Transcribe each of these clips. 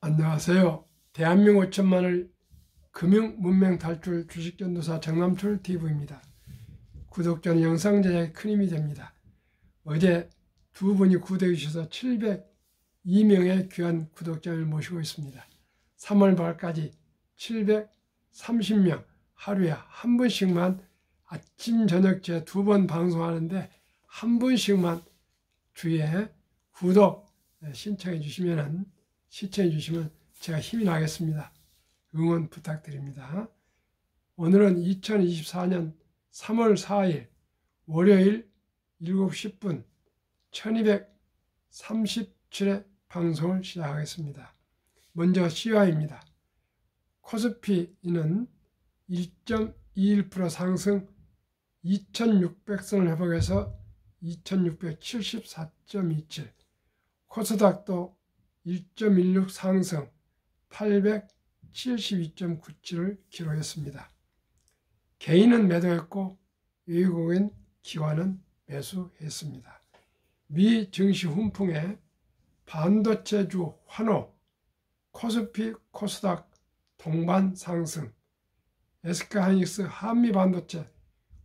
안녕하세요. 대한민국 5천만을 금융 문명 탈출 주식전도사 정남철 TV입니다. 구독자는 영상 제작에 큰 힘이 됩니다. 어제 두 분이 구독해 주셔서 702명의 귀한 구독자를 모시고 있습니다. 3월 말까지 730명, 하루에 한 분씩만 아침 저녁 제 두 번 방송하는데 한 분씩만 주위에 구독 신청해 주시면 시청해 주시면 제가 힘이 나겠습니다. 응원 부탁드립니다. 오늘은 2024년 3월 4일 월요일 7시 10분 1237회 방송을 시작하겠습니다. 먼저 시황입니다. 코스피는 1.21% 상승 2600선을 회복해서 2674.27, 코스닥도 1.16 상승 872.97을 기록했습니다. 개인은 매도했고 외국인 기관은 매수했습니다. 미 증시 훈풍에 반도체주 환호, 코스피, 코스닥 동반 상승, SK하이닉스 한미반도체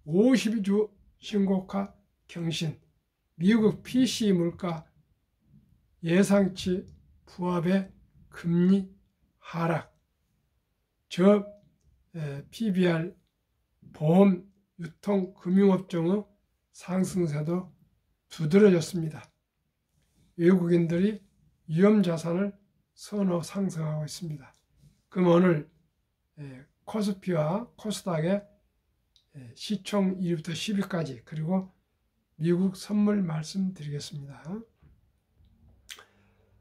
52주 신고가 경신, 미국 PC 물가 예상치 부합의 금리 하락, PBR 보험, 유통, 금융업종의 상승세도 두드러졌습니다. 외국인들이 위험자산을 선호 상승하고 있습니다. 그럼 오늘 코스피와 코스닥의 시총 1위부터 10위까지 그리고 미국 선물 말씀드리겠습니다.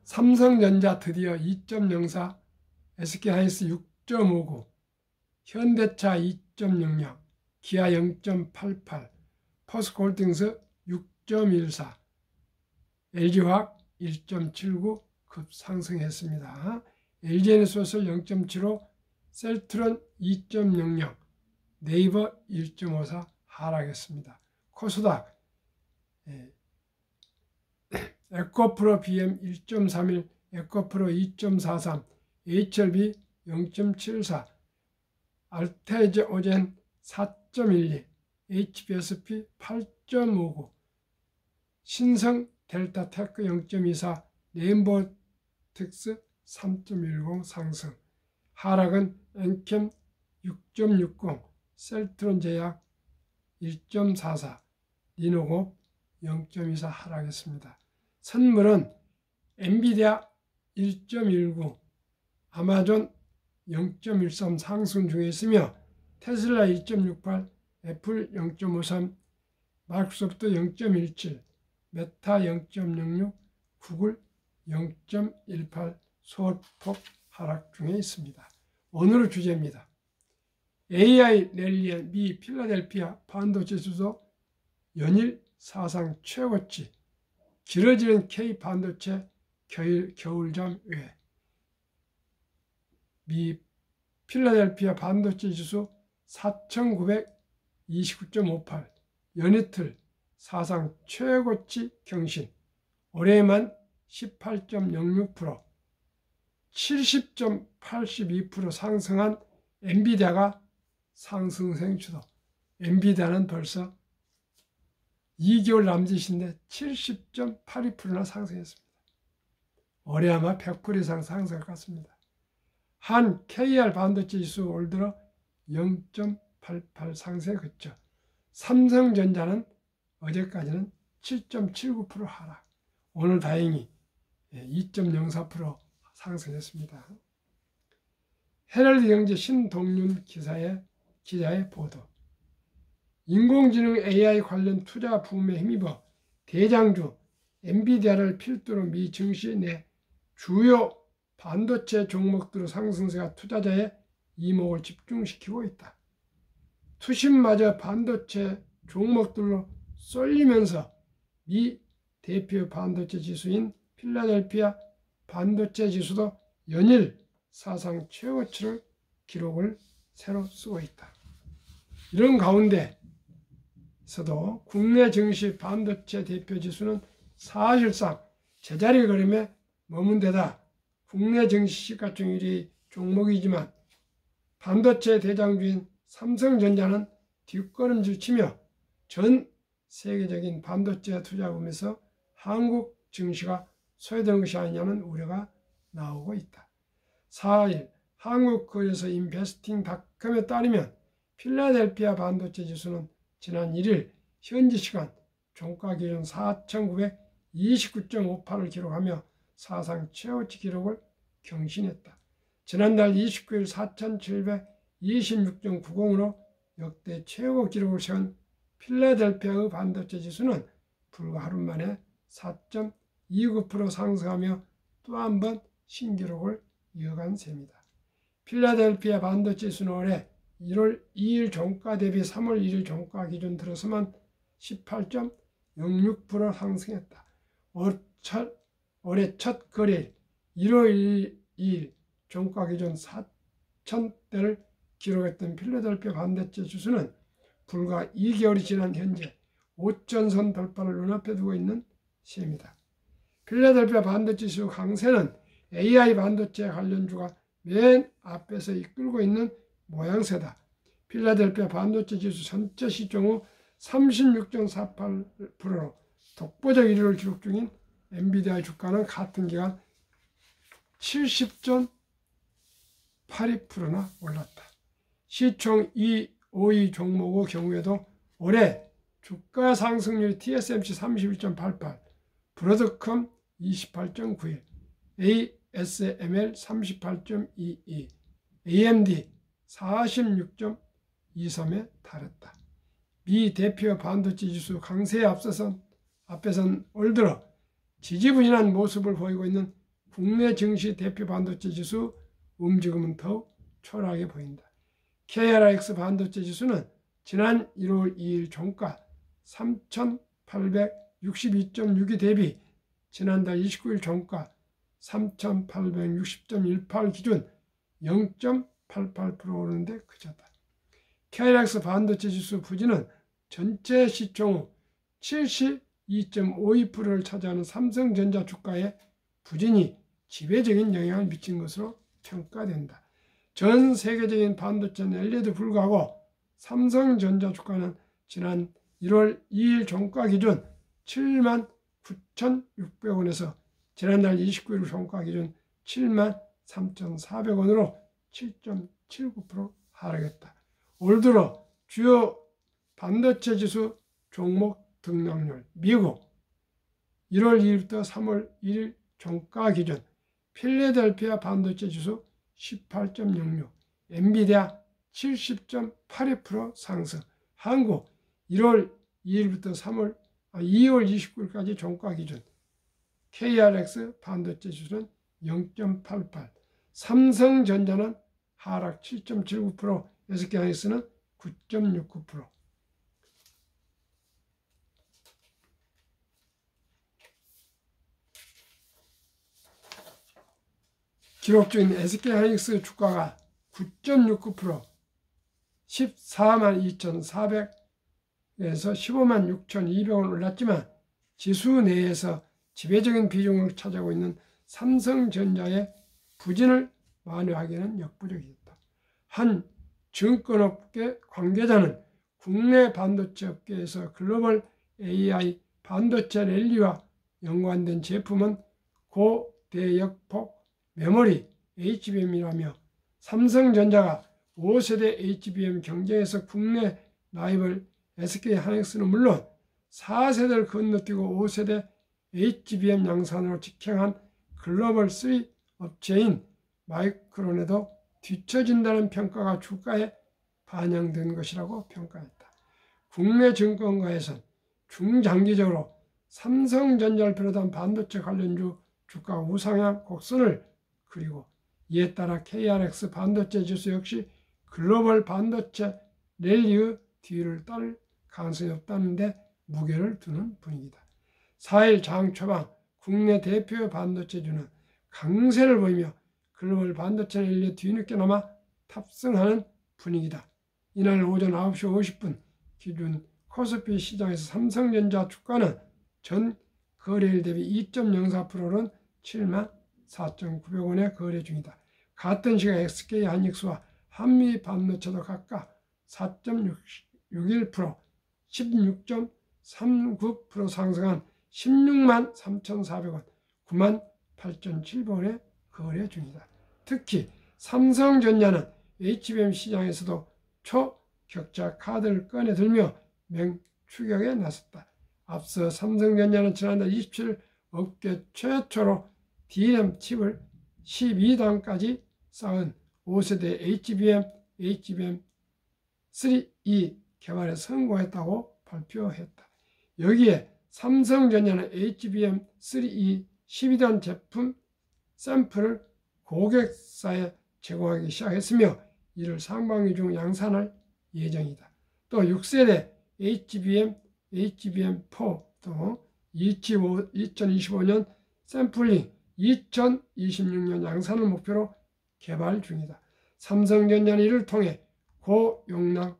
삼성전자 드디어 2.04, SK하이닉스 6.59, 현대차 2.00, 기아 0.88, 포스코홀딩스 6.14, LG화학 1.79 급상승했습니다. LG에너지소스 0.75, 셀트론 2.00, 네이버 1.54 하락했습니다. 코스닥 에코프로 BM 1.31, 에코프로 2.43, HLB 0.74, 알테오젠 4.12, HBSP 8.59, 신성 델타테크 0.24, 레인보우텍스 3.10 상승, 하락은 엔캠 6.60, 셀트론 제약 1.44, 리노고 0.24 하락했습니다. 선물은 엔비디아 1.19, 아마존 0.13 상승 중에 있으며 테슬라 1.68, 애플 0.53, 마이크로소프트 0.17, 메타 0.06, 구글 0.18 소폭 하락 중에 있습니다. 오늘의 주제입니다. AI 랠리의 미 필라델피아 반도체 주소 연일 사상 최고치, 길어지는 K 반도체 겨울잠 외, 미 필라델피아 반도체 지수 4929.58, 연이틀 사상 최고치 경신, 올해만 18.06%, 70.82% 상승한 엔비디아가 상승세 주도. 엔비디아는 벌써 2개월 남짓인데 70.82%나 상승했습니다. 올해 아마 100% 이상 상승할 것 같습니다. 한 KR 반도체 지수 올 들어 0.88 상승에 그쳐. 삼성전자는 어제까지는 7.79% 하락. 오늘 다행히 2.04% 상승했습니다. 헤럴드 경제 신동윤 기자의 보도. 인공지능 AI 관련 투자 붐에 힘입어 대장주 엔비디아를 필두로 미 증시 내 주요 반도체 종목들의 상승세가 투자자의 이목을 집중시키고 있다. 투심마저 반도체 종목들로 쏠리면서 미 대표 반도체 지수인 필라델피아 반도체 지수도 연일 사상 최고치를 기록을 새로 쓰고 있다. 이런 가운데서도 국내 증시 반도체 대표 지수는 사실상 제자리 걸음에 머문 데다 국내 증시 시가총 1위 종목이지만 반도체 대장주인 삼성전자는 뒷걸음질 치며 전 세계적인 반도체 투자금에서 한국 증시가 소외되는 것이 아니냐는 우려가 나오고 있다. 4일 한국거래소 인베스팅닷컴에 따르면 필라델피아 반도체 지수는 지난 1일 현지 시간 종가 기준 4,929.58을 기록하며 사상 최고치 기록을 경신했다. 지난달 29일 4,726.90으로 역대 최고 기록을 세운 필라델피아의 반도체 지수는 불과 하루 만에 4.29% 상승하며 또 한 번 신기록을 이어간 셈이다. 필라델피아 반도체 지수는 올해 1월 2일 종가 대비 3월 1일 종가 기준 들어서만 18.06% 상승했다. 올해 첫 거래일 1월 2일 종가 기준 4,000대를 기록했던 필라델피아 반도체 지수는 불과 2개월이 지난 현재 5,000선 돌파를 눈앞에 두고 있는 셈이다. 필라델피아 반도체 지수 강세는 AI 반도체 관련주가 맨 앞에서 이끌고 있는 모양새다. 필라델피아 반도체 지수 전체 시총 후 36.48%로 독보적 1위를 기록 중인 엔비디아 주가는 같은 기간 70.82%나 올랐다. 시총 2, 5위 종목의 경우에도 올해 주가 상승률이 TSMC 31.88, 브로드컴 28.91, ASML 38.22, AMD 46.23에 달했다. 미 대표 반도체 지수 강세에 앞서선 올 들어 지지부진한 모습을 보이고 있는 국내 증시 대표 반도체 지수 움직임은 더욱 초라하게 보인다. KRX 반도체 지수는 지난 1월 2일 종가 3,862.62 대비 지난달 29일 종가 3,860.18 기준 0.88% 오르는데 그쳤다. KRX 반도체 지수 부진은 전체 시총 후 72.52%를 차지하는 삼성전자 주가에 부진이 지배적인 영향을 미친 것으로 평가된다. 전 세계적인 반도체 랠리에도 불구하고 삼성전자 주가는 지난 1월 2일 종가 기준 79,600원에서 지난달 29일 종가 기준 73,400원으로 7.79% 하락했다. 올 들어 주요 반도체 지수 종목 등락률 미국 1월 2일부터 3월 1일 종가 기준 필라델피아 반도체 지수 18.06, 엔비디아 70.82% 상승, 한국 1월 2일부터 2월 29일까지 종가 기준 KRX 반도체 지수는 0.88, 삼성전자는 하락 7.79%, SK하이닉스는 9.69%. 기록 중인 SK하이닉스 주가가 9.69%, 142,400에서 156,200원 올랐지만 지수 내에서 지배적인 비중을 차지하고 있는 삼성전자의 부진을 만회하기는 역부족이었다. 한 증권업계 관계자는 국내 반도체 업계에서 글로벌 AI 반도체 랠리와 연관된 제품은 고대역폭 메모리 HBM이라며 삼성전자가 5세대 HBM 경쟁에서 국내 라이벌 SK하이닉스는 물론 4세대를 건너뛰고 5세대 HBM 양산으로 직행한 글로벌 3 업체인 마이크론에도 뒤처진다는 평가가 주가에 반영된 것이라고 평가했다. 국내 증권가에선 중장기적으로 삼성전자를 비롯한 반도체 관련주 주가 우상향 곡선을 그리고 이에 따라 KRX 반도체 지수 역시 글로벌 반도체 랠리의 뒤를 따를 가능성이 없다는 데 무게를 두는 분위기다. 4일 장 초반 국내 대표 반도체주는 강세를 보이며 글로벌 반도체 랠리에 뒤늦게나마 탑승하는 분위기다. 이날 오전 9시 50분 기준 코스피 시장에서 삼성전자 주가는 전 거래일 대비 2.04%는 4,900원에 거래 중이다. 같은 시각 SK 하이닉스와 한미 반도체도 각각 4.61%, 16.39% 상승한 16만 3,400원, 9만 8,700원에 거래 중이다. 특히 삼성전자는 HBM 시장에서도 초격자 카드를 꺼내들며 맹추격에 나섰다. 앞서 삼성전자는 지난달 27일 업계 최초로 DRAM 칩을 12단까지 쌓은 5세대 HBM3E 개발에 성공했다고 발표했다. 여기에 삼성전자는 HBM3E 12단 제품 샘플을 고객사에 제공하기 시작했으며 이를 상반기 중 양산할 예정이다. 또 6세대 HBM4도 2025년 샘플링 2026년 양산을 목표로 개발 중이다. 삼성전자는 이를 통해 고용량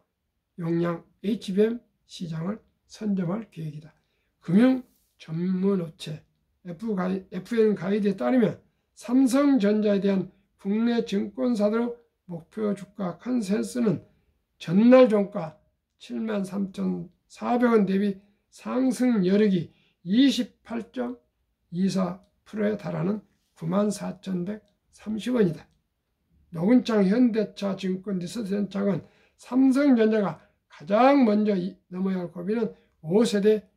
HBM 시장을 선점할 계획이다. 금융 전문업체 FN 가이드에 따르면 삼성전자에 대한 국내 증권사들의 목표 주가 컨센서스는 전날 종가 73,400원 대비 상승 여력이 28.24%에 달하는 94,130원이다. 노근창 현대차증권 리서치센터장은 삼성전자가 가장 먼저 넘어야 할 고비는 5세대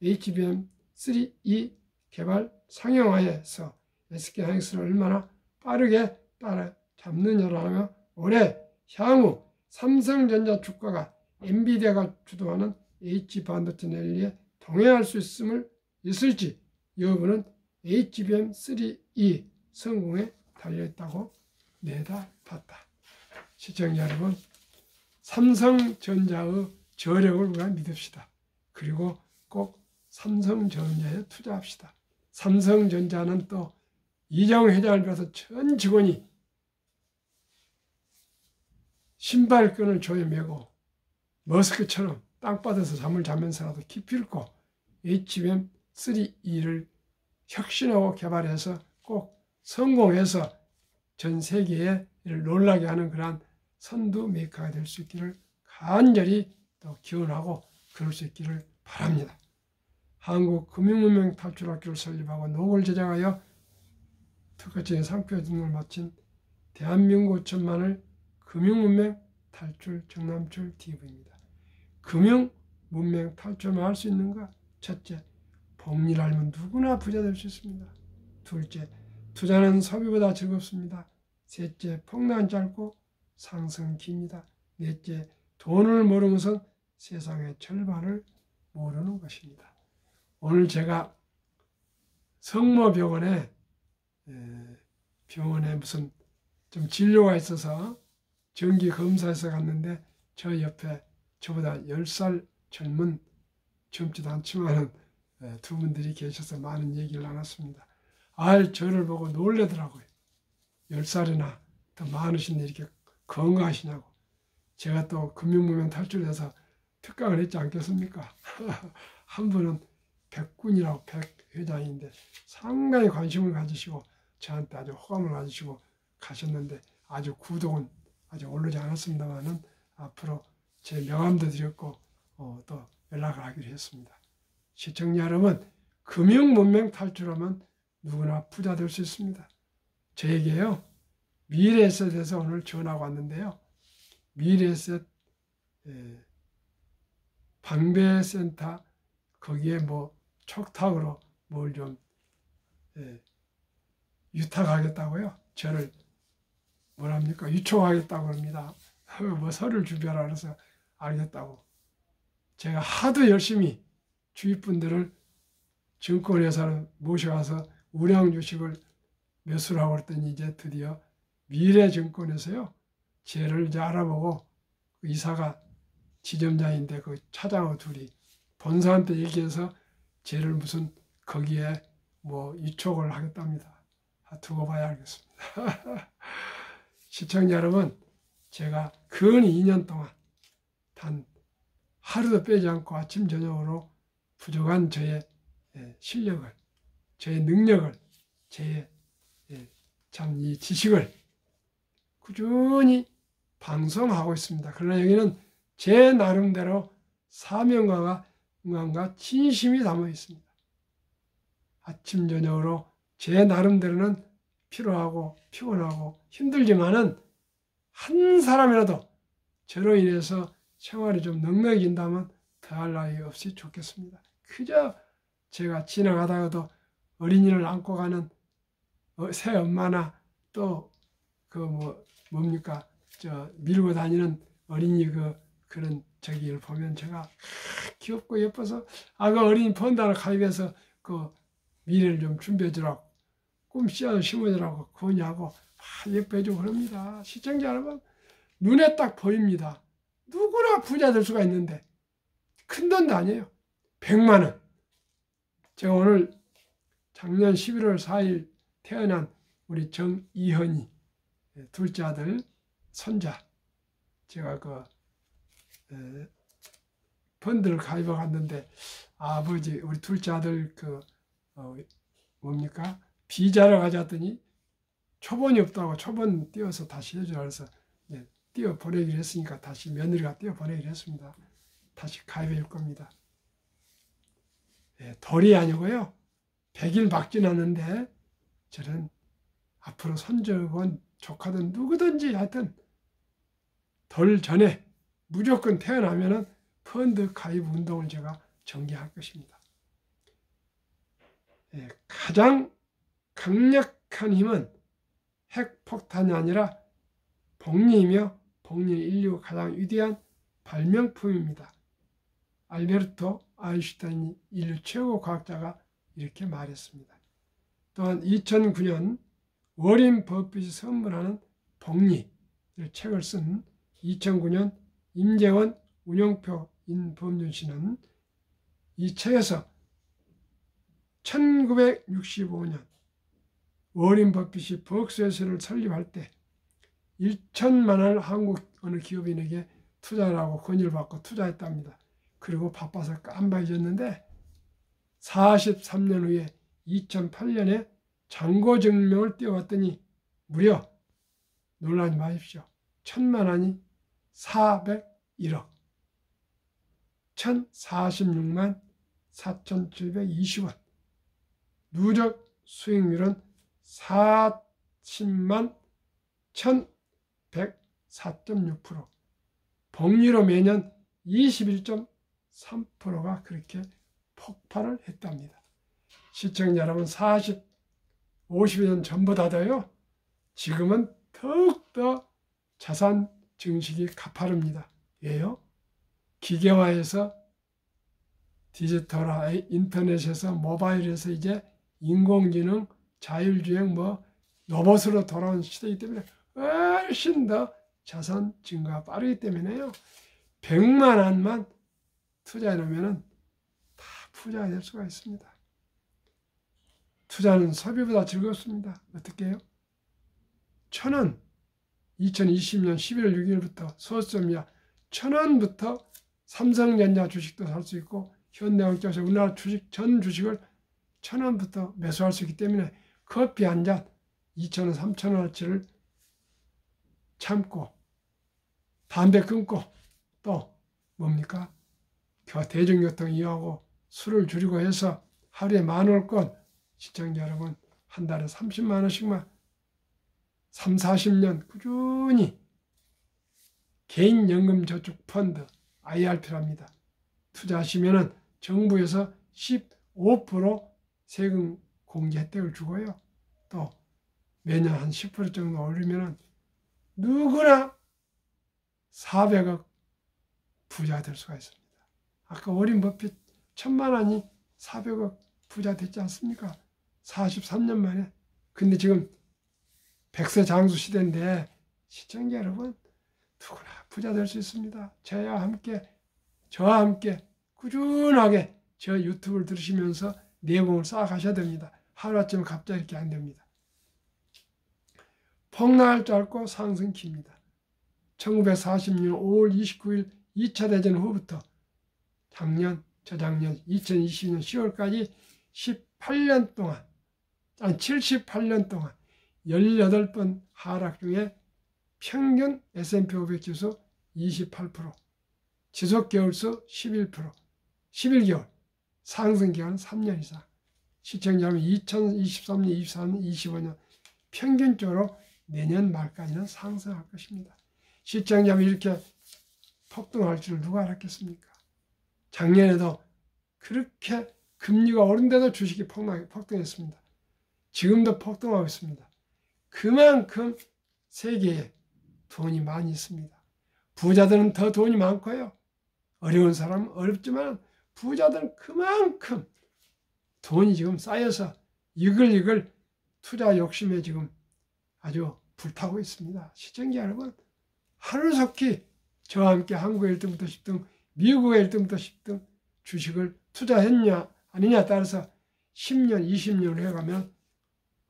HBM3E 개발 상용화에서 SK하이닉스를 얼마나 빠르게 따라잡느냐라며 올해 향후 삼성전자 주가가 엔비디아가 주도하는 H반도체 랠리에 동행할 수 있을지 여부는 HBM3E 성공에 달려있다고 내다봤다. 시청자 여러분, 삼성전자의 저력을 우리가 믿읍시다. 그리고 꼭 삼성전자에 투자합시다. 삼성전자는 또 이정 회장을 비해서 전 직원이 신발끈을 조여매고 머스크처럼 땅바닥에서 잠을 자면서라도 기필코 HBM3E를 혁신하고 개발해서 꼭 성공해서 전 세계에 놀라게 하는 그러한 선두 메이커가 될 수 있기를 간절히 또 기원하고 그럴 수 있기를 바랍니다. 한국금융문명탈출학교를 설립하고 녹을 제작하여 특허적인 상표 등을 마친 대한민국 5천만을 금융문명 탈출 정남철 TV입니다. 금융문명 탈출만 할 수 있는가? 첫째, 복리를 알면 누구나 부자 될 수 있습니다. 둘째, 투자는 소비보다 즐겁습니다. 셋째, 폭락은 짧고 상승은 깁니다. 넷째, 돈을 모르는 것은 세상의 절반을 모르는 것입니다. 오늘 제가 성모병원에 무슨 좀 진료가 있어서 정기 검사에서 갔는데 저 옆에 저보다 10살 젊지도 않지만 두 분들이 계셔서 많은 얘기를 나눴습니다. 저를 보고 놀래더라고요. 10살이나 더 많으신데 이렇게 건강하시냐고. 제가 또 금융문명 탈출해서 특강을 했지 않겠습니까? 한 분은 백군이라고 백회장인데 상당히 관심을 가지시고 저한테 아주 호감을 가지시고 가셨는데 아주 구독은 아직 오르지 않았습니다만은 앞으로 제 명함도 드렸고 또 연락을 하기로 했습니다. 시청자 여러분, 금융문명 탈출하면 누구나 부자 될 수 있습니다. 저에게요, 미래에셋에서 오늘 전화가 왔는데요. 미래에셋 방배센터 거기에 촉탁으로 뭘 좀 유탁하겠다고요. 저를 유촉하겠다고 합니다. 서류를 준비하라 그래서 알겠다고. 제가 하도 열심히 주위 분들을 증권회사를 모셔와서 우량 주식을 매수를 하고 그랬더니 이제 드디어 미래증권에서요, 쟤를 이제 알아보고 그 이사가 지점장인데 그 차장하고 둘이 본사한테 얘기해서 쟤를 무슨 거기에 유촉을 하겠답니다. 두고 봐야 알겠습니다. 시청자 여러분, 제가 근 2년 동안 단 하루도 빼지 않고 아침 저녁으로 부족한 저의 실력을, 저의 능력을 제 참 이 지식을 꾸준히 방송하고 있습니다. 그러나 여기는 제 나름대로 사명감과 진심이 담아 있습니다. 아침 저녁으로 제 나름대로는 피로하고 피곤하고 힘들지만은 한 사람이라도 저로 인해서 생활이 좀 넉넉해진다면 더할 나위 없이 좋겠습니다. 그저 제가 지나가다가도 어린이를 안고 가는 새 엄마나 또 뭡니까 밀고 다니는 어린이 그런 저기를 보면 제가 귀엽고 예뻐서 그 어린이 펀드를 가입해서 그 미래를 좀 준비해 주라고 꿈 씨앗을 심어 주라고 권유하고 예뻐해 주고 그럽니다. 시청자 여러분, 눈에 딱 보입니다. 누구나 부자 될 수가 있는데 큰 돈도 아니에요. 100만 원. 제가 오늘 작년 11월 4일 태어난 우리 정이현이 둘째 아들 손자, 제가 펀드를 가입하고 갔는데 아버지 우리 둘째 아들 뭡니까 비자를 가져왔더니 초본이 없다고 초본 띄워서 다시 해주라 해서 띄워 보내기로 했으니까 다시 며느리가 띄워 보내기로 했습니다. 다시 가입해 줄 겁니다. 돌이 아니고요. 100일 막 지났는데 저는 앞으로 손주건 조카든 누구든지 하여튼 돌 전에 무조건 태어나면은 펀드 가입 운동을 제가 전개할 것입니다. 가장 강력한 힘은 핵폭탄이 아니라 복리이며 복리는 인류 가장 위대한 발명품입니다. 알베르토 아인슈타인이 인류 최고 과학자가 이렇게 말했습니다. 또한 2009년 워린 버핏이 선물하는 복리를 책을 쓴 2009년 임재원 운영표 인법륜 씨는 이 책에서 1965년 워린 버핏이 버크셔를 설립할 때 1천만 원을 한국 어느 기업인에게 투자하라고 권유를 받고 투자했답니다. 그리고 바빠서 깜빡 잊었는데 43년 후에 2008년에 잔고증명을 띄워봤더니 무려 놀라지 마십시오. 1,000만 원이 401억 1,046만 4,720원 누적 수익률은 40만 1,104.6% 복리로 매년 21.3%가 그렇게 폭발을 했답니다. 시청자 여러분, 50년 전보다도요, 지금은 더욱더 자산 증식이 가파릅니다. 왜요? 기계화해서 디지털화, 인터넷에서 모바일에서 이제 인공지능, 자율주행, 로봇으로 돌아온 시대이기 때문에 훨씬 더 자산 증가가 빠르기 때문에요. 100만 원만 투자해 놓으면 다 부자가 될 수가 있습니다. 투자는 소비보다 즐겁습니다. 어떻게 해요? 1,000원, 2020년 11월 6일부터 소수점이야 1,000원부터 삼성전자 주식도 살 수 있고 현대화학자에서 우리나라 전 주식을 1,000원부터 매수할 수 있기 때문에 커피 한 잔 2,000원, 3,000원어치를 참고 담배 끊고 또 뭡니까? 대중교통 이용하고 술을 줄이고 해서 하루에 10,000원권 시청자 여러분 한 달에 30만 원씩만 3, 40년 꾸준히 개인연금저축펀드 IRP랍니다. 투자하시면 정부에서 15% 세금 공제 혜택을 주고요. 또 매년 한 10% 정도 올리면 누구나 400억 부자 될 수가 있습니다. 아까 워린 버핏 1,000만 원이 400억 부자 됐지 않습니까? 43년 만에. 근데 지금 100세 장수 시대인데 시청자 여러분 누구나 부자 될 수 있습니다. 저와 함께 꾸준하게 저 유튜브를 들으시면서 내공을 쌓아가셔야 됩니다. 하루아침에 갑자기 이렇게 안 됩니다. 폭락할 줄 알고 상승키입니다. 1946년 5월 29일 2차 대전 후부터 저작년 2020년 10월까지 18년 동안 한 78년 동안 18번 하락 중에 평균 S&P 500 지수 28%, 지속개월수 11%, 11개월, 상승기간 3년 이상. 시청자는 2023년, 24년, 25년 평균적으로 내년 말까지는 상승할 것입니다. 시청자는 이렇게 폭등할 줄 누가 알았겠습니까? 작년에도 그렇게 금리가 오른데도 주식이 폭등했습니다. 지금도 폭등하고 있습니다. 그만큼 세계에 돈이 많이 있습니다. 부자들은 더 돈이 많고요. 어려운 사람은 어렵지만 부자들은 그만큼 돈이 지금 쌓여서 이글이글 투자 욕심에 지금 아주 불타고 있습니다. 시청자 여러분, 하루속히 저와 함께 한국의 1등부터 10등, 미국의 1등부터 10등 주식을 투자했냐 아니냐 따라서 10년, 20년을 해가면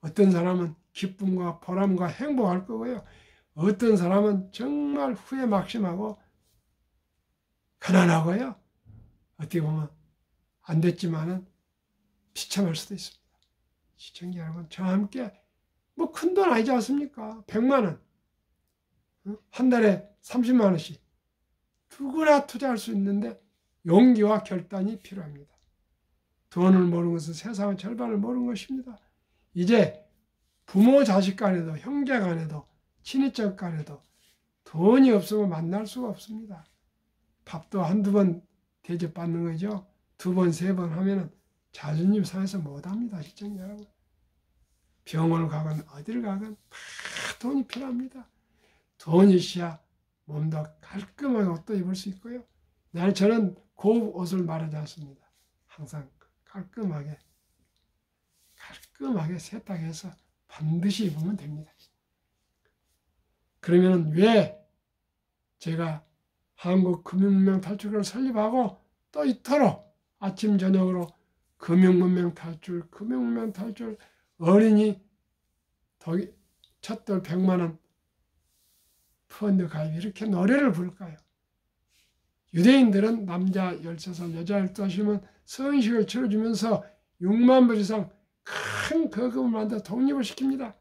어떤 사람은 기쁨과 보람과 행복할 거고요. 어떤 사람은 정말 후회 막심하고 가난하고요. 어떻게 보면 안 됐지만은 비참할 수도 있습니다. 시청자 여러분, 저와 함께 뭐 큰 돈 아니지 않습니까? 100만 원, 한 달에 30만 원씩 누구나 투자할 수 있는데 용기와 결단이 필요합니다. 돈을 모르는 것은 세상의 절반을 모르는 것입니다. 이제 부모 자식 간에도 형제 간에도 친인척 간에도 돈이 없으면 만날 수가 없습니다. 밥도 한두 번 대접받는 거죠. 2번, 3번 하면은 자존심 상해서 못합니다. 시청자 여러분. 병원을 가건 어디를 가건 다 돈이 필요합니다. 돈이 있어야 몸도 깔끔하게 옷도 입을 수 있고요. 저는 고급 옷을 말하지 않습니다. 항상 깔끔하게 세탁해서 반드시 입으면 됩니다. 그러면 왜 제가 한국금융문명탈출을 설립하고 또 이토록 아침 저녁으로 금융문명탈출 어린이 첫돌 100만 원 펀드 가입 이렇게 노래를 부를까요? 유대인들은 남자 13살, 여자 12살이면 성식을 치러주면서 6만 불 이상 큰 거금을 만들어 독립을 시킵니다.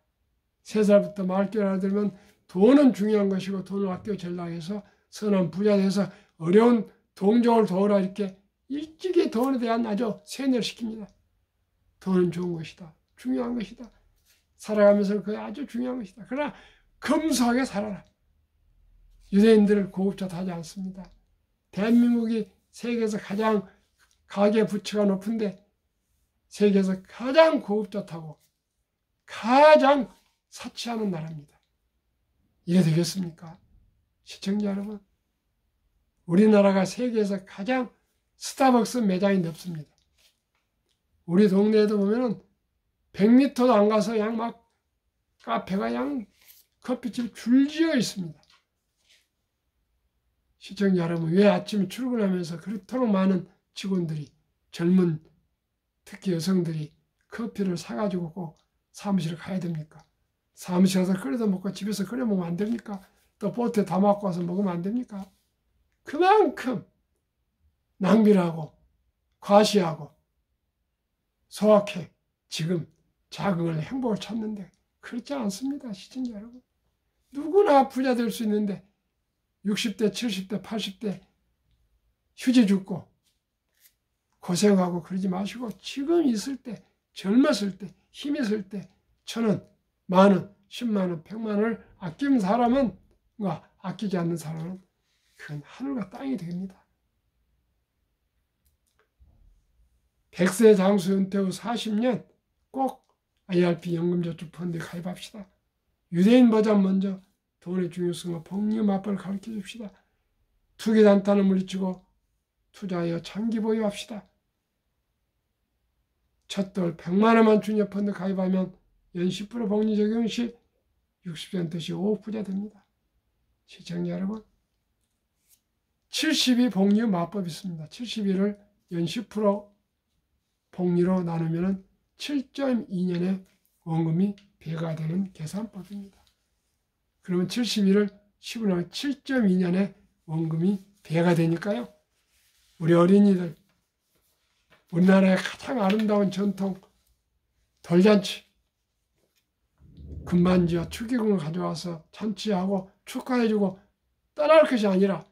3살부터 말귀를 알아들면 돈은 중요한 것이고 돈을 아껴 전라 해서 선한 부자 돼서 어려운 동족을 도우라 이렇게 일찍이 돈에 대한 아주 세뇌를 시킵니다. 돈은 좋은 것이다. 중요한 것이다. 살아가면서 그게 아주 중요한 것이다. 그러나 검소하게 살아라. 유대인들을 고급자 하지 않습니다. 대한민국이 세계에서 가장 가계 부채가 높은데 세계에서 가장 고급자타고 가장 사치하는 나라입니다. 이래 되겠습니까? 시청자 여러분, 우리나라가 세계에서 가장 스타벅스 매장이 넓습니다. 우리 동네에도 보면은 100m도 안 가서 양 막 카페가 양 커피집 줄지어 있습니다. 시청자 여러분, 왜 아침에 출근하면서 그렇도록 많은 직원들이 젊은 특히 여성들이 커피를 사가지고 꼭 사무실에 가야 됩니까? 사무실에 가서 끓여서 먹고 집에서 끓여 먹으면 안 됩니까? 또 보트에 담아갖고 와서 먹으면 안 됩니까? 그만큼 낭비를 하고 과시하고 소확해 지금 자긍을 행복을 찾는데 그렇지 않습니다. 시청자 여러분. 누구나 부자 될 수 있는데 60대, 70대, 80대 휴지 죽고 고생하고 그러지 마시고 지금 있을 때, 젊었을 때, 힘 있을 때 1,000원, 10,000원, 10만원, 100만원을 아끼는 사람은 아끼지 않는 사람은 그건 하늘과 땅이 됩니다. 100세 장수 은퇴 후 40년 꼭 IRP 연금저축펀드에 가입합시다. 유대인보다 먼저 돈의 중요성과 복리의 맛을 가르쳐 줍시다. 투기 단타는 물리치고 투자하여 장기 보유합시다. 첫돌 100만 원만 주녀 펀드 가입하면 연 10% 복리 적용 시 60%씩 5억 부자 됩니다. 시청자 여러분, 72 복리 마법이 있습니다. 72를 연 10% 복리로 나누면 7.2년의 원금이 배가 되는 계산법입니다. 그러면 72를 10으로 나누면 7.2년의 원금이 배가 되니까요. 우리 어린이들, 우리나라의 가장 아름다운 전통 돌잔치, 금반지와 축의금을 가져와서 잔치하고 축하해주고 떠날 것이 아니라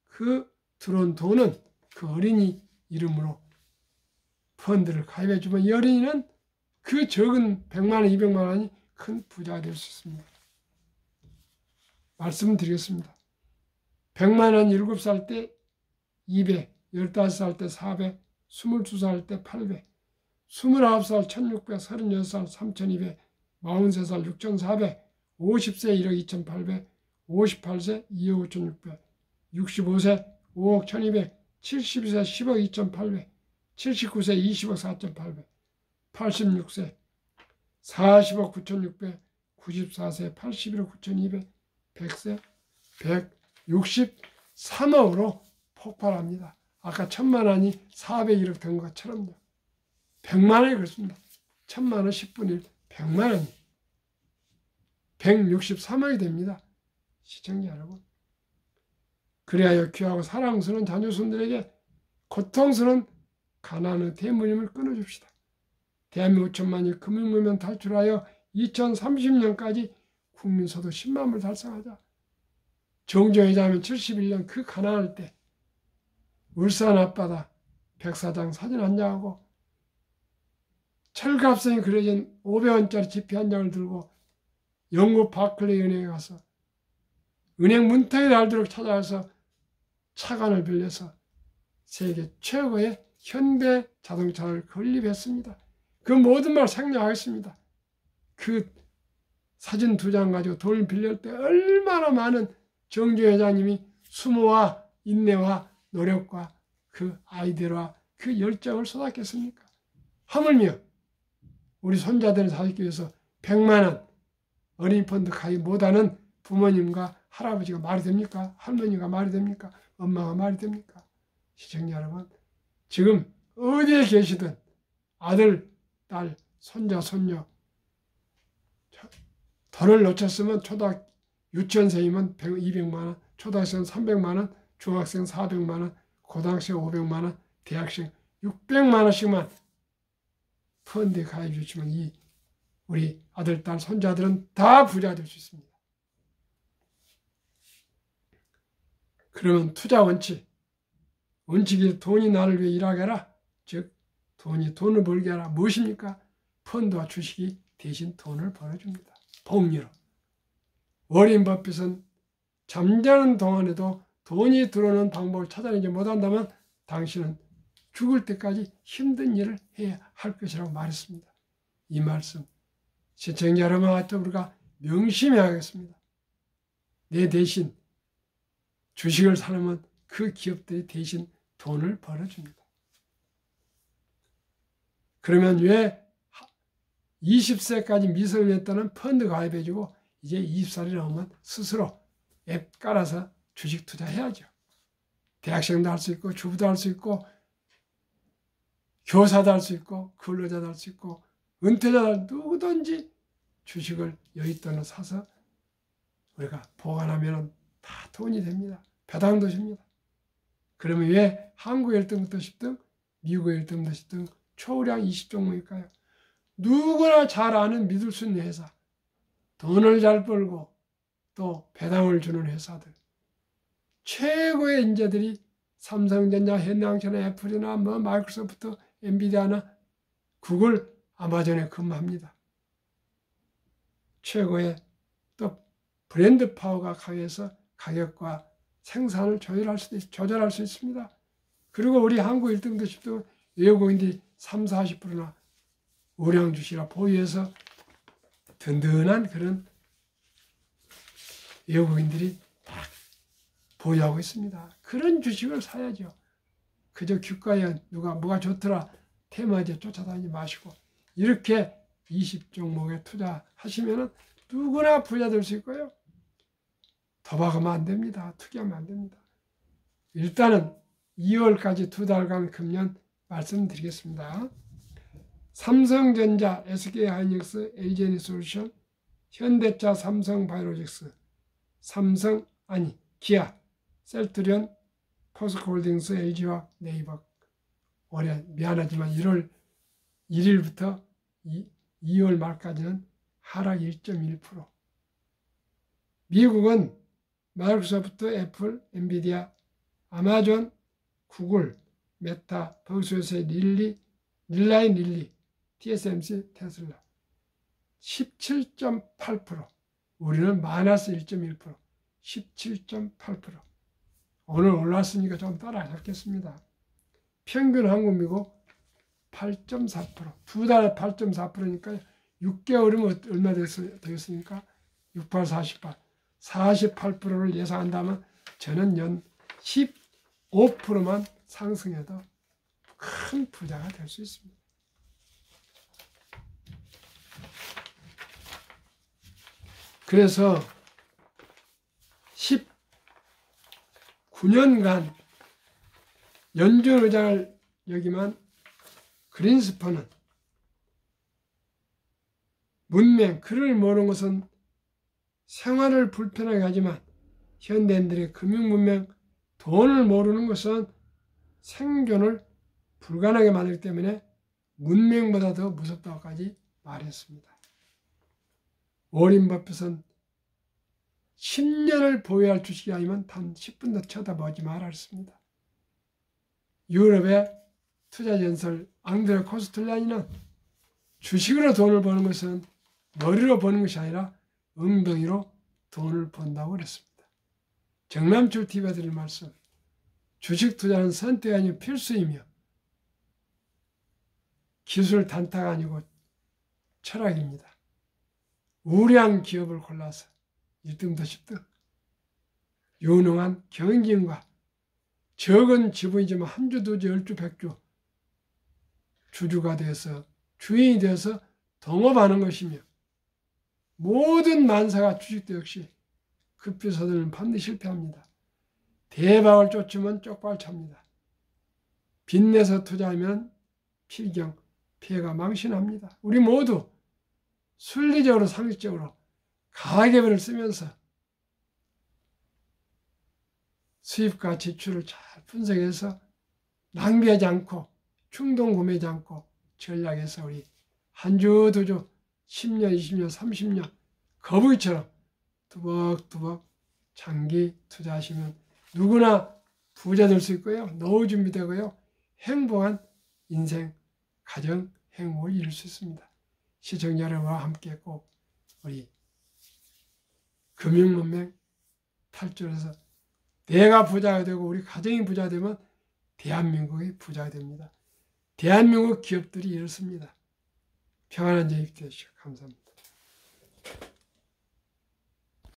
그 들어온 돈은 그 어린이 이름으로 펀드를 가입해주면 이 어린이는 그 적은 100만 원, 200만 원이 큰 부자가 될 수 있습니다. 말씀드리겠습니다. 100만 원 7살 때 200, 15살 때 400, 22살 때 800, 29살 1600, 36살 3200, 43살 6400, 50세 1억 2800, 58세 2억 5600, 65세 5억 1200, 72세 10억 2800, 79세 20억 4800, 86세 40억 9600, 94세 81억 9200, 100세 163억으로 폭발합니다. 아까 1000만 원이 401억 된 것처럼요. 100만 원이 그렇습니다. 1000만 원 10분의 1, 100만 원이 163억이 됩니다. 시청자 여러분. 그래야 귀하고 사랑스러운 자녀손들에게 고통스러운 가난의 대물림을 끊어줍시다. 대한민국 5천만이 금융무명 탈출하여 2030년까지 국민소득 10만불 달성하자. 정조회장은 71년 그 가난할 때 울산 앞바다 백사장 사진 한 장하고 철갑성이 그려진 500원짜리 지폐 한 장을 들고 영국 바클레이 은행에 가서 은행 문턱에 닳도록 찾아가서 차관을 빌려서 세계 최고의 현대 자동차를 건립했습니다. 그 모든 말 생략하겠습니다. 그 사진 2장 가지고 돈을 빌릴 때 얼마나 많은 정주 회장님이 수모와 인내와 노력과 그 아이디어와 그 열정을 쏟았겠습니까? 하물며 우리 손자들을 살기 위해서 100만 원 어린이 펀드 가입 못하는 부모님과 할아버지가 말이 됩니까? 할머니가 말이 됩니까? 엄마가 말이 됩니까? 시청자 여러분, 지금 어디에 계시든 아들, 딸, 손자, 손녀 돈을 놓쳤으면 초등학교 유치원생이면 200만 원, 초등학생 300만 원, 중학생 400만 원, 고등학생 500만 원, 대학생 600만 원씩만 펀드에 가입해 주시면 이 우리 아들, 딸, 손자들은 다 부자 될 수 있습니다. 그러면 투자 원칙. 원칙이 돈이 나를 위해 일하게 하라. 즉 돈이 돈을 벌게 하라. 무엇입니까? 펀드와 주식이 대신 돈을 벌어줍니다. 복리로. 워렌 버핏은 잠자는 동안에도 돈이 들어오는 방법을 찾아내지 못한다면 당신은 죽을 때까지 힘든 일을 해야 할 것이라고 말했습니다. 이 말씀 시청자 여러분과 우리가 명심해야 하겠습니다. 내 대신 주식을 사려면 그 기업들이 대신 돈을 벌어줍니다. 그러면 왜 20세까지 미성년자는 펀드 가입해주고 이제 20살이 넘으면 스스로 앱 깔아서 주식 투자해야죠. 대학생도 할 수 있고 주부도 할 수 있고 교사도 할 수 있고 근로자도 할 수 있고 은퇴자도 누구든지 주식을 여윳돈을 사서 우리가 보관하면 다 돈이 됩니다. 배당도 줍니다. 그러면 왜 한국의 1등부터 10등, 미국의 1등부터 10등 초우량 20종목일까요? 누구나 잘 아는 믿을 수 있는 회사, 돈을 잘 벌고 또 배당을 주는 회사들, 최고의 인재들이 삼성전자, 현대항공이나 애플이나 마이크로소프트, 엔비디아나 구글, 아마존에 근무합니다. 최고의 또 브랜드 파워가 강해서 가격과 생산을 조절할 수 있습니다. 그리고 우리 한국 1등도 10등 외국인들이 30, 40%나 우량 주식이라 보유해서 든든한 그런 외국인들이 딱 보유하고 있습니다. 그런 주식을 사야죠. 그저 귓가에 누가 뭐가 좋더라 테마주에 쫓아다니지 마시고 이렇게 20종목에 투자하시면 누구나 부자 될 수 있고요. 도박하면 안 됩니다. 투기하면 안 됩니다. 일단은 2월까지 2달간 금년 말씀드리겠습니다. 삼성전자, SK하이닉스, LG에너지솔루션, 현대차, 삼성바이오로직스, 기아, 셀트리온, 포스코홀딩스, LG와 네이버. 올해 미안하지만 1월 1일부터 2월 말까지는 하락 1.1%. 미국은 마이크로소프트, 애플, 엔비디아, 아마존, 구글, 메타, 버그스웨스의 릴라인 릴리, TSMC, 테슬라 17.8%. 우리는 마이너스 1.1%, 17.8%. 오늘 올랐으니까 좀 따라잡겠습니다. 평균 한국, 미국 8.4%. 두 달에 8.4%니까 6개월이면 얼마 되겠습니까? 6, 8, 48. 48%를 예상한다면 저는 연 15%만 상승해도 큰 부자가 될 수 있습니다. 그래서 19년간 연준 의장을 여기만 그린스펀은 문맹, 글을 모르는 것은 생활을 불편하게 하지만 현대인들의 금융문맹, 돈을 모르는 것은 생존을 불가능하게 만들기 때문에 문맹보다 더 무섭다고까지 말했습니다. 워린 버핏은 10년을 보유할 주식이 아니면 단 10분도 쳐다보지 말아 했습니다. 유럽의 투자 전설 앙드레 코스텔라니는 주식으로 돈을 버는 것은 머리로 버는 것이 아니라 엉덩이로 돈을 번다고 그랬습니다. 정남철 TV가 드릴 말씀, 주식 투자는 선택이 아니고 필수이며 기술 단타가 아니고 철학입니다. 우량한 기업을 골라서 1등부터 10등, 유능한 경영진과 적은 지분이지만 한 주, 두 주, 10주, 100주 주주가 되어서 주인이 되어서 동업하는 것이며 모든 만사가 주식도 역시 급히 서들면 반드시 실패합니다. 대박을 쫓으면 쪽발찹니다. 빚내서 투자하면 필경, 피해가 망신합니다. 우리 모두 순리적으로 상식적으로 가계부를 쓰면서 수입과 지출을 잘 분석해서 낭비하지 않고 충동 구매하지 않고 전략해서 우리 한 주, 두 주, 10년, 20년, 30년 거북이처럼 두벅두벅 장기 투자하시면 누구나 부자 될 수 있고요. 노후 준비되고요. 행복한 인생, 가정 행복을 이룰 수 있습니다. 시청자 여러분과 함께 꼭 우리 금융문맹 탈출해서 내가 부자가 되고 우리 가정이 부자가 되면 대한민국이 부자가 됩니다. 대한민국 기업들이 이렇습니다. 평안한 저녁 되시고 감사합니다.